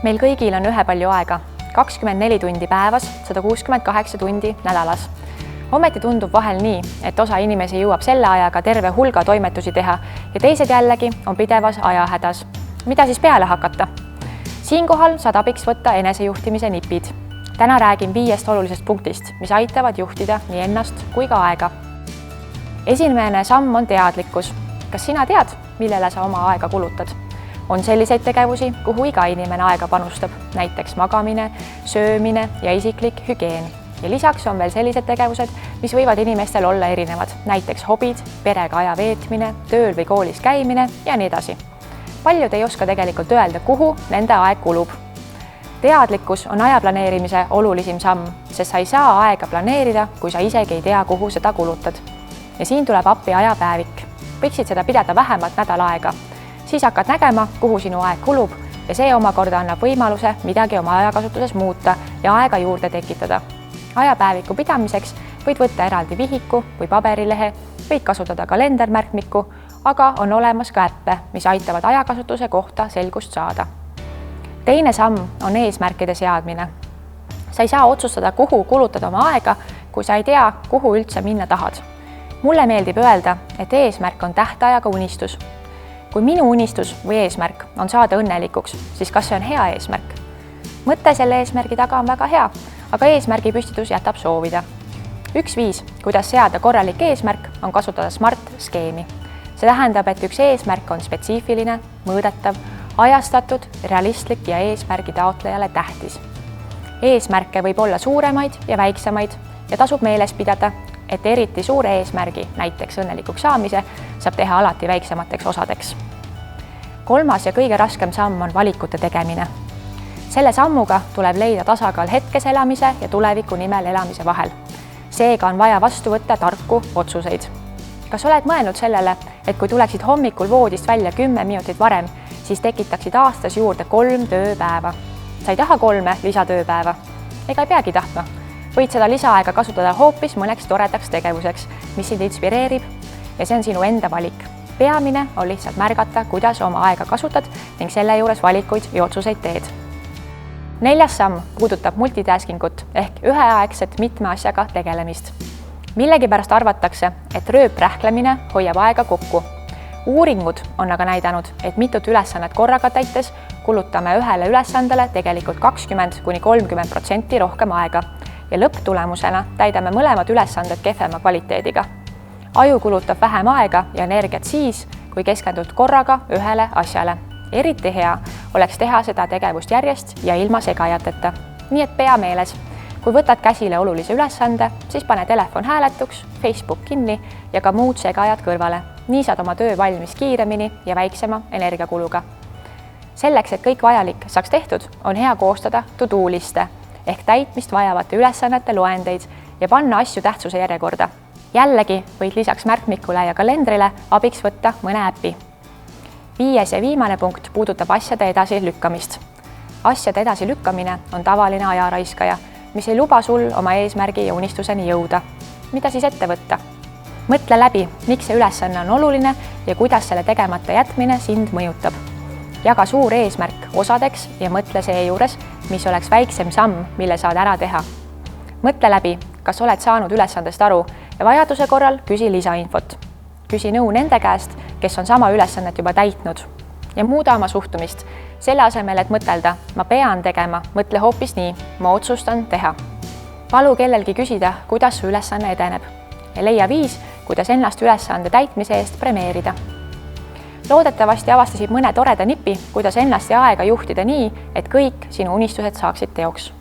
Meil kõigil on ühepalju aega, 24 tundi päevas, 168 tundi nädalas. Ometi tundub vahel nii, et osa inimesi jõuab selle ajaga terve hulga toimetusi teha ja teised jällegi on pidevas ajahädas. Mida siis peale hakata? Siinkohal saad abiks võtta enesejuhtimise nipid. Täna räägin 5 olulisest punktist, mis aitavad juhtida nii ennast kui ka aega. Esimene samm on teadlikkus. Kas sina tead, millele sa oma aega kulutad? On selliseid tegevusi, kuhu iga inimene aega panustab, näiteks magamine, söömine ja isiklik hügieen. Ja lisaks on veel sellised tegevused, mis võivad inimestel olla erinevad, näiteks hobid, perega aja veetmine, tööl või koolis käimine ja nii edasi. Paljud ei oska tegelikult öelda, kuhu nende aeg kulub. Teadlikkus on aja planeerimise olulisim samm, sest sa ei saa aega planeerida, kui sa isegi ei tea, kuhu seda kulutad. Ja siin tuleb appi ajapäevik. Võiksid seda pidada vähemalt nädal aega. Siis hakkad nägema, kuhu sinu aeg kulub ja see omakorda annab võimaluse midagi oma ajakasutuses muuta ja aega juurde tekitada. Ajapäeviku pidamiseks võid võtta eraldi vihiku või paberilehe, võid kasutada kalendermärkmikku, aga on olemas ka äppe, mis aitavad ajakasutuse kohta selgust saada. Teine samm on eesmärkide seadmine. Sa ei saa otsustada, kuhu kulutad oma aega, kui sa ei tea, kuhu üldse minna tahad. Mulle meeldib öelda, et eesmärk on tähtajaga unistus. Kui minu unistus või eesmärk on saada õnnelikuks, siis kas see on hea eesmärk? Mõte selle eesmärgi taga on väga hea, aga eesmärgi püstitus jätab soovida. Üks viis, kuidas seada korralik eesmärk, on kasutada SMART-skeemi. See tähendab, et üks eesmärk on spetsiifiline, mõõdetav, ajastatud, realistlik ja eesmärgi taotlejale tähtis. Eesmärke võib olla suuremaid ja väiksemaid ja tasub meeles pidada, et eriti suure eesmärgi, näiteks õnnelikuks saamise, saab teha alati väiksemateks osadeks. Kolmas ja kõige raskem samm on valikute tegemine. Selle sammuga tuleb leida tasakaal hetkes elamise ja tuleviku nimel elamise vahel. Seega on vaja vastu võtta tarku otsuseid. Kas oled mõelnud sellele, et kui tuleksid hommikul voodist välja 10 minutit varem, siis tekitaksid aastas juurde 3 tööpäeva? Sa ei taha 3 lisatööpäeva? Ega ei peagi tahtma. Võid seda lisaaega kasutada hoopis mõneks toredaks tegevuseks, mis sind inspireerib ja see on sinu enda valik. Peamine on lihtsalt märgata, kuidas oma aega kasutad ning selle juures valikuid ja otsuseid teed. 4. samm puudutab multitaskingut ehk üheaegset mitme asjaga tegelemist. Millegipärast arvatakse, et rööprähklemine hoiab aega kokku. Uuringud on aga näidanud, et mitut ülesannet korraga täites kulutame ühele ülesandele tegelikult 20–30% rohkem aega ja lõpptulemusena täidame mõlemad ülesanded kehvema kvaliteediga. Aju kulutab vähem aega ja energiat siis, kui keskendud korraga ühele asjale. Eriti hea oleks teha seda tegevust järjest ja ilma segajateta. Nii et pea meeles, kui võtad käsile olulise ülesande, siis pane telefon hääletuks, Facebook kinni ja ka muud segajad kõrvale. Nii saad oma töö valmis kiiremini ja väiksema energiakuluga. Selleks, et kõik vajalik saaks tehtud, on hea koostada to-do-liste ehk täitmist vajavate ülesannete loendeid ja panna asju tähtsuse järjekorda. Jällegi võid lisaks märkmikule ja kalendrile abiks võtta mõne äpi. 5. ja viimane punkt puudutab asjade edasi lükkamist. Asjade edasi lükkamine on tavaline ajaraiskaja, mis ei luba sul oma eesmärgi ja unistuseni jõuda. Mida siis ette võtta? Mõtle läbi, miks see ülesanne on oluline ja kuidas selle tegemata jätmine sind mõjutab. Jaga suur eesmärk osadeks ja mõtle seejuures, mis oleks väiksem samm, mille saad ära teha. Mõtle läbi, kas oled saanud ülesandest aru ja vajaduse korral küsi lisainfot. Küsi nõu nende käest, kes on sama ülesannet juba täitnud. Ja muuda oma suhtumist. Selle asemel, et mõtelda, ma pean tegema, mõtle hoopis nii, ma otsustan teha. Palu kellelgi küsida, kuidas su ülesanne edeneb. Ja leia viis, kuidas ennast ülesande täitmise eest premeerida. Loodetavasti avastasid mõne toreda nipi, kuidas ennast ja aega juhtida nii, et kõik sinu unistused saaksid teoks.